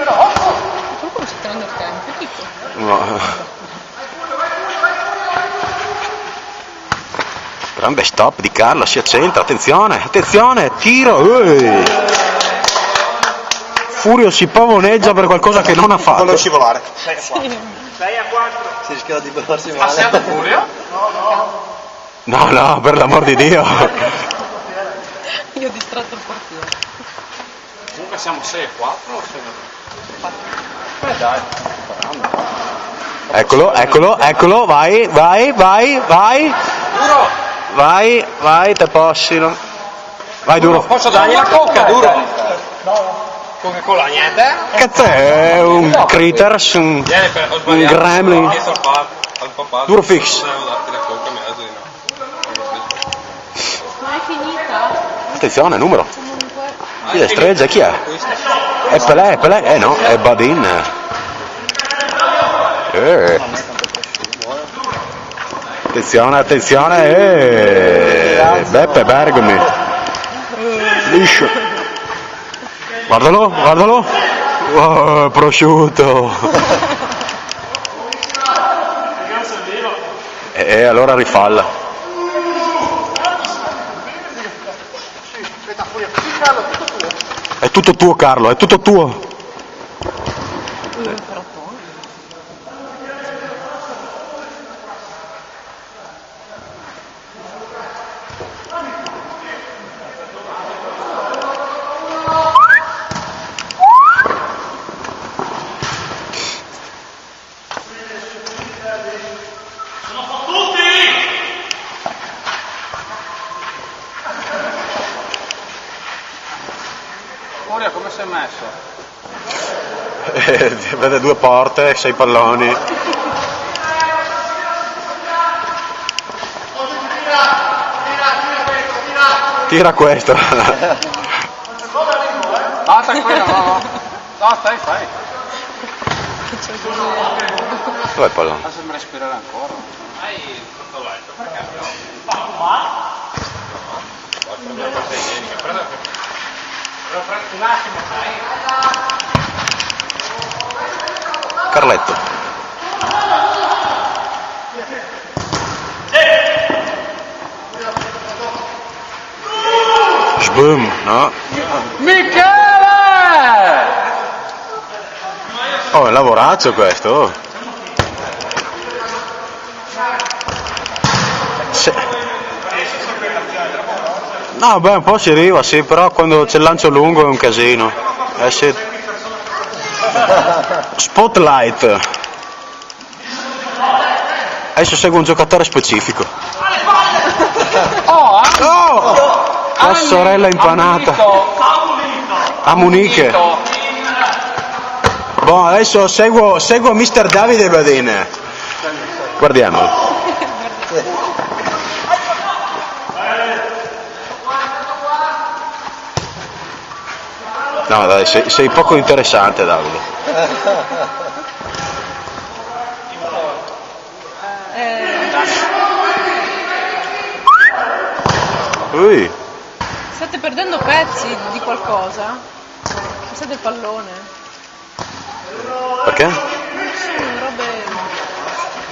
Qualcuno sta tenendo il tempo, tipo. No. Grande stop di Carlo, si accentra, attenzione, attenzione, tiro! Furio si pavoneggia per qualcosa che non ha fatto. Volevo scivolare. 6 a 4. 6 a 4. Si rischia di portarsi male. Ha segnato Furio? No, per l'amor di Dio. Io ho distratto il portiere. Comunque siamo 6 a 4 o 6 a 3? Dai. Eccolo, vai. Vai, te possino. Vai, Duro. Posso dargli la coca, Duro? Coca-Cola, niente? Cazzo è un critters, un gremlin. Duro fix. Ma è finita? Attenzione, numero. Comunque. Chi è Streggia? Chi è? È Pelé? No, è Badin. Attenzione. Beppe Bergami. Liscio. Guardalo. Oh, prosciutto. E allora rifalla. È tutto tuo, Carlo, è tutto tuo. Furio, come sei messo? Vede 2 porte, 6 palloni. Tira questo. Basta quello, no. No, stai. Dov'è il pallone? Lasciami respirare ancora. Un attimo, Carletto. Sboom, no? Michele! Oh, è un lavoraccio questo. No, beh, un po' ci arriva, sì, però quando c'è il lancio lungo è un casino. Sì. Spotlight. Adesso segue un giocatore specifico. Oh! La sorella impanata. Amunike. Boh, adesso seguo Mr. Davide Badin. Guardiamolo. No, dai, sei poco interessante, Davide. Ui. State perdendo pezzi di qualcosa? Cos'è del pallone? Perché? Sono robe...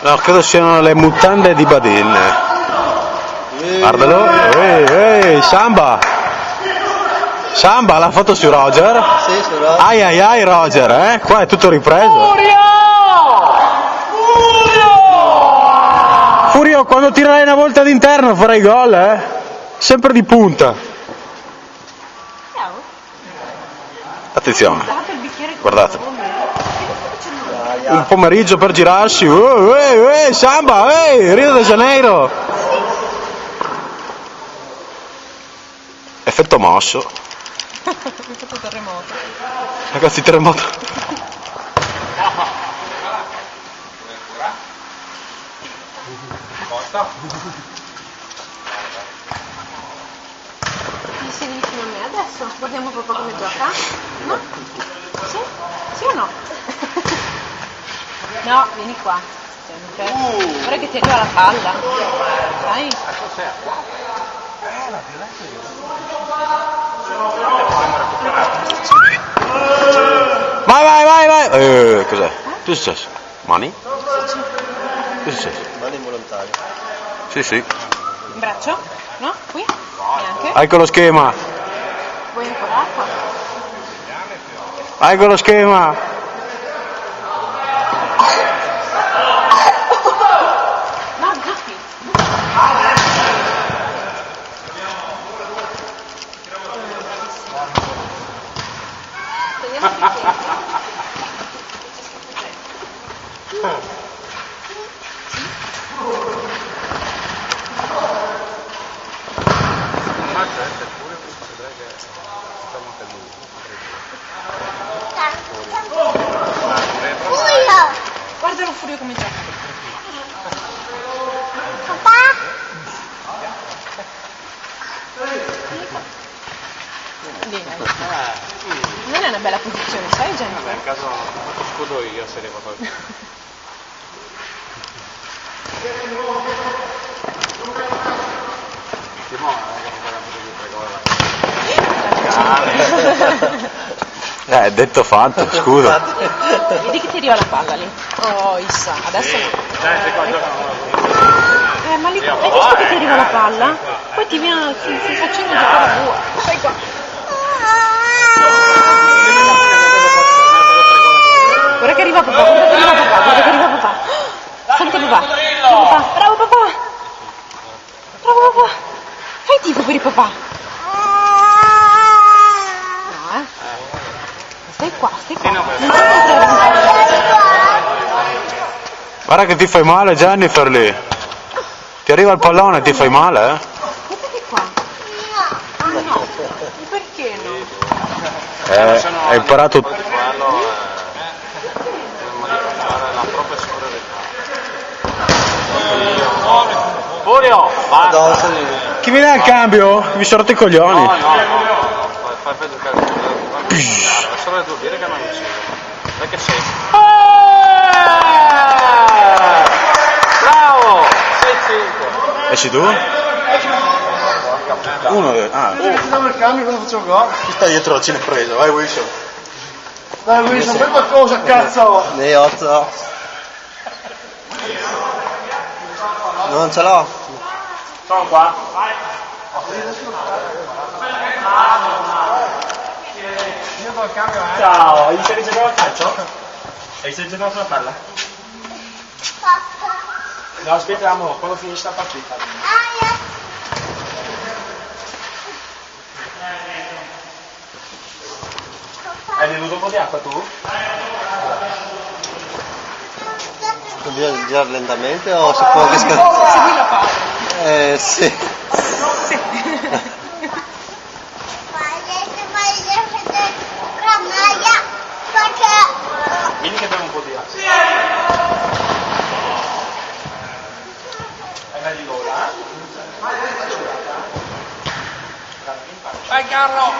No, credo siano le mutande di Badin. Guardalo. Samba l'ha fatto su Roger. Sì, su Roger. Ai Roger, qua è tutto ripreso. Furio, quando tirerai una volta d'interno farai gol, sempre di punta. Attenzione, guardate. Un pomeriggio per girarsi. Samba, Rio de Janeiro. Effetto mosso. Effetto terremoto. Ragazzi, terremoto. Ti siedi vicino a me adesso? Guardiamo proprio come gioca? No? Sì? Sì o no? No, vieni qua. Guarda che ti arriva la palla. Sai? Vai, Cos'è? Che è successo? Mani? Che è successo? Mani involontarie. Sì, sì. In braccio? No? Qui? Neanche? Ecco lo schema. Vuoi ancora acqua? Ecco lo schema. No, Giuspi. Togliamo i Guardalo Furio come gioca. Non è una bella posizione, sai Jennifer? Nel caso lo scudo io se devo togliere. Timone, Detto fatto, scusa. Vedi che ti arriva la palla lì. Oh, Issa, adesso no. Dai, qua giocano. Ma lì, hai visto che ti arriva la palla? Poi ti viene, ti facendo giocare a bua. Stai qua. Guarda che arriva papà, guarda che arriva papà, guarda che arriva papà. Senti papà. Bravo papà, bravo papà. Bravo papà. Fai tifo per il papà. No, Stai qua, stai qua. Guarda che ti fai male Jennifer lì. Ti arriva il pallone e ti fai male, Guarda che qua. Ah no, perché no? Hai imparato. Quello è manifestare la propria superiorità. Furio, basta. Chi viene al cambio? Mi sono rotto i coglioni. No, fai per giocare. È solo le tue dire che non uccidono. Dai che sei. Bravo! 6-5. Esci tu? Uno. Ah. Facciamo il cambio quando facciamo gol. Chi sta dietro la cine preso? Vai Wilson. Dai Wilson, fai qualcosa, cazzo! Ne 8. Non ce l'ho. Sono qua. Ciao, hai visto che giocavo a calcio? Hai visto che giocavo sulla palla? No, aspettiamo quando finisce la partita. Hai bevuto un po' di acqua tu? Bisogna girare lentamente o si può anche Segui la palla. sì. Vieni che bevo un po' di acqua. Hai meglio l'ora? Vai Carlo!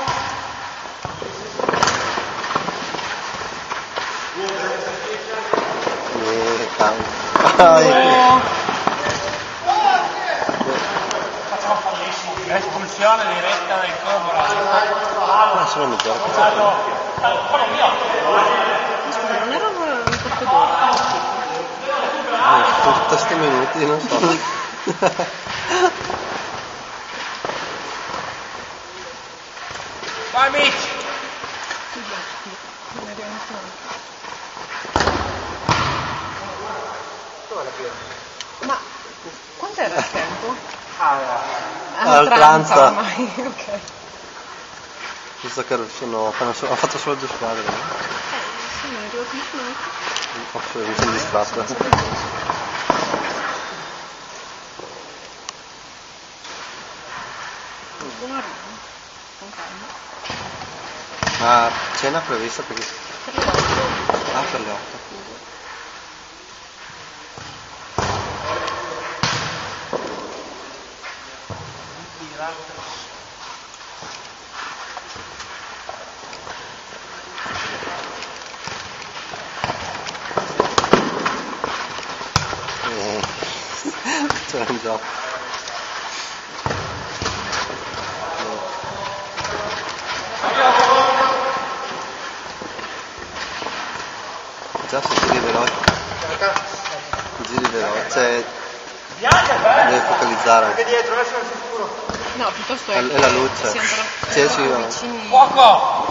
Espulsione diretta del Cobra. Sono migliore. Scusa, non era un quarto d'ora. Tutti questi minuti, non so. Vai Mitch! Ma quanto era il tempo? Oltranza. Ormai, ok. Visto che hanno fatto solo 2 squadre. Sì, mi è arrivato il minuto. Mi sono distratto. Buon arrivo. Con calma. Ma cena prevista per per le 8. C'è un gioco. Già se giri veloce. Giri veloce. Deve focalizzare. Anche dietro, adesso non sei sicuro. No, piuttosto È la luce. si andrà Sì, sì, va. vicini. Fuoco!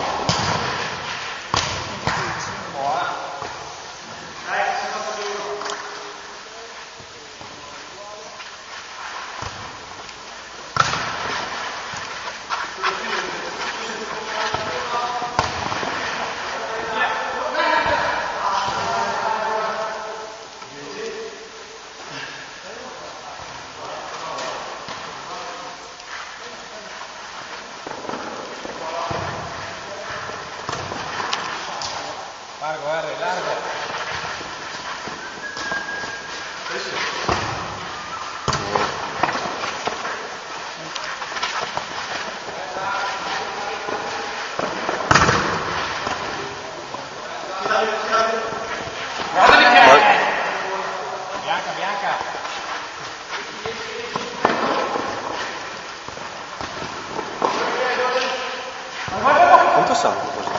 Largo, Harry, largo. Guardali che è! Bianca, bianca. Quanto sangue così?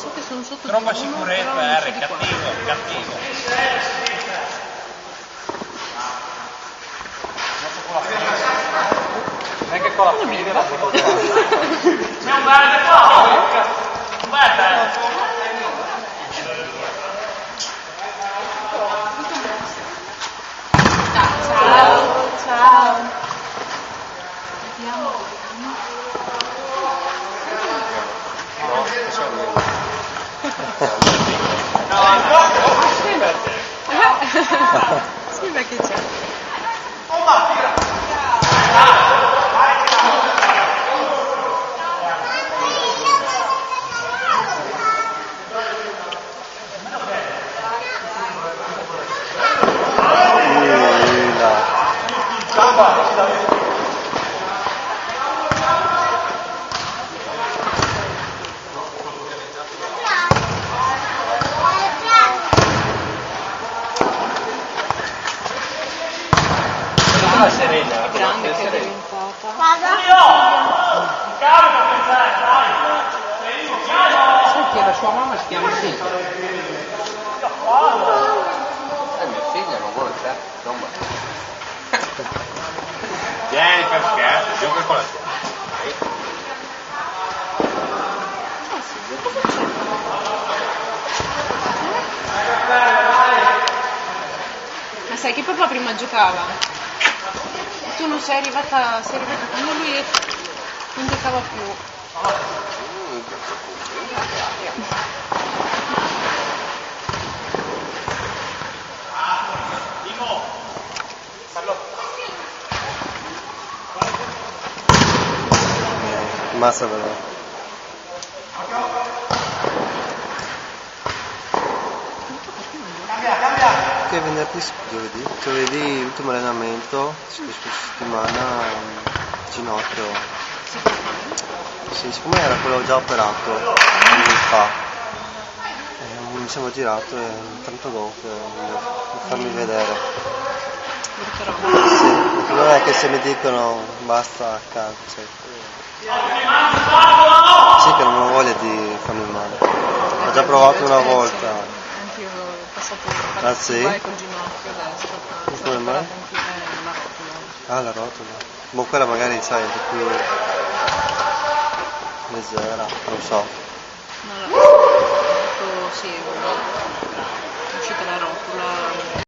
So che sono sotto Troppa di uno, sicurezza, però non so Harry, di quanto. cattivo, cattivo. Neanche con la figlia la puoi Ciao. Ciao. Vediamo. No, facciamo niente. Sembra che c'è. serena. È grande che è diventata. Sai che la sua mamma si chiama Silvia? Mia figlia non vuole te, insomma. Vieni per scherzo, gioca con la tua. Ma sai che papà prima giocava? E tu non sei arrivata quando lui non giocava più. Massa veloce. Che giovedì ultimo allenamento, scorsa settimana, ginocchio. Sì, siccome era quello già operato anni fa, mi siamo girato e tanto gonfio, voglio farmi vedere. Sì, il problema è che se mi dicono basta calcio, sì che non ho voglia di farmi male. Ho già provato una volta. Anche io ho passato Ah, sì? vai col ginocchio destro. Come mai? La rotola. Ah, la rotola. Boh, quella magari sai, è un po' più leggera, non so. No, sì, è uscita la rotola.